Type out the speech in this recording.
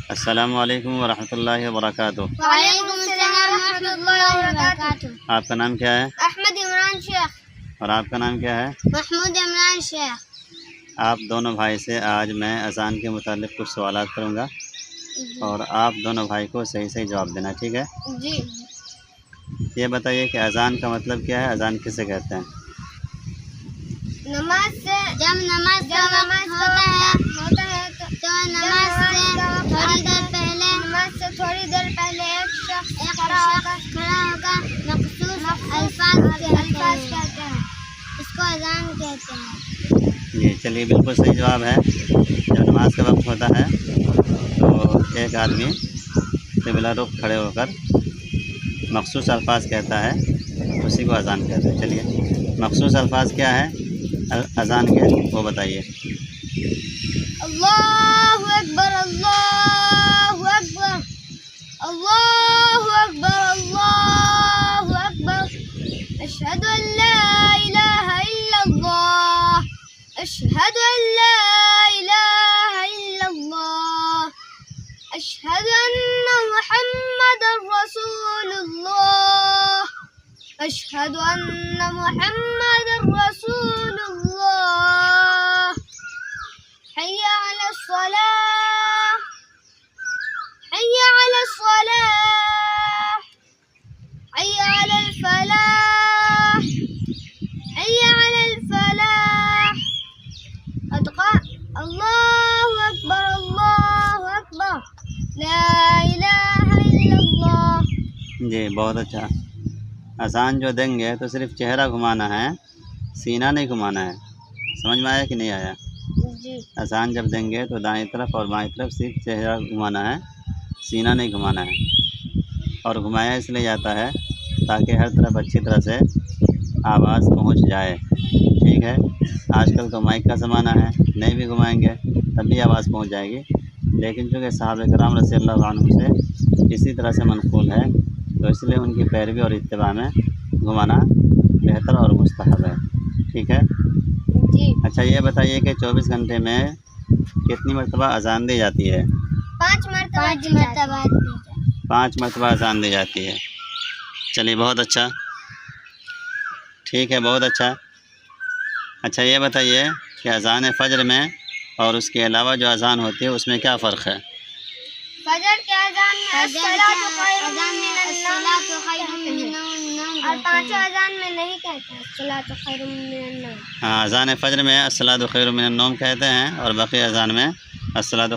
अस्सलामुअलैकुम वरहमतुल्लाहि वबरकातुहू। वालेकुम अस्सलाम वरहमतुल्लाहि वबरकातुहू। आपका नाम क्या है? अहमद इमरान शेख। और आपका नाम क्या है? महमूद इमरान शेख। आप दोनों भाई से आज मैं अज़ान के मुतालिक कुछ सवालात करूँगा और आप दोनों भाई को सही सही जवाब देना, ठीक है? जी। ये बताइए कि अज़ान का मतलब क्या है? अज़ान किसे कहते हैं? नमाज से जब नमाज का वक्त होता है तो नमाज से थोड़ी देर पहले एक शख्स खड़ा होकर मखसूस अल्फाज कहते हैं, इसको अज़ान कहते हैं। जी चलिए, बिल्कुल सही जवाब है। जब नमाज का वक्त होता है तो एक आदमी क़िबला रुख खड़े होकर मखसूस अल्फाज कहता है, उसी को अज़ान कहते हैं। चलिए, मखसूस अल्फाज क्या है अज़ान के, वो बताइए। अल्लाहु अकबर, अल्लाहु अकबर, अल्लाहु अकबर, अल्लाहु अकबर, अशहदु अन ला इलाहा इल्लल्लाह, अशहदु अन ला इलाहा इल्लल्लाह, अशहदु अन्ना मुहम्मदर रसूलुल्लाह, अशहदु अन्ना मुहम्मदर रसूलुल्लाह, हय्या अला सलाह, हय्या अला सलाह, हय्या अला फलाह, हय्या अला फलाह। अदका अल्लाहु अकबर, अल्लाहु अकबर, ला इलाहा इल्लल्लाह। जी बहुत अच्छा। अज़ान जो देंगे तो सिर्फ चेहरा घुमाना है, सीना नहीं घुमाना है। समझ में आया कि नहीं आया? जी। अज़ान जब देंगे तो दाएं तरफ और बाएं तरफ सिर्फ चेहरा घुमाना है, सीना नहीं घुमाना है। और घुमाया इसलिए जाता है ताकि हर तरफ अच्छी तरह से आवाज़ पहुंच जाए, ठीक है? आजकल तो माइक का ज़माना है, नहीं भी घुमाएंगे तब भी आवाज़ पहुंच जाएगी। लेकिन चूँकि सहाबा किराम रज़ियल्लाहु अन्हुम से इसी तरह से मनक़ूल है, तो इसलिए उनकी पैरवी और इत्तिबा में घुमाना बेहतर और मुस्तहब है, ठीक है? जी। अच्छा, ये बताइए कि 24 घंटे में कितनी मरतबा अज़ान दी जाती है? 5 मरतबा। 5 मरतबा अज़ान दी जाती है। चलिए, बहुत अच्छा, ठीक है, बहुत अच्छा। अच्छा, ये बताइए कि अज़ान फ़जर में और उसके अलावा जो अज़ान होती है उसमें क्या फ़र्क है? फजर के अज़ान में अस्सलातु खैरुम मिनन्नौम, और पांचों अज़ान में नहीं कहते हैं अस्सलातु खैरुम मिनन्नौम। हाँ, अज़ान फ़जर में अस्सलातु खैरुम मिनन्नौम कहते हैं और बाकी अज़ान में अस्सलातु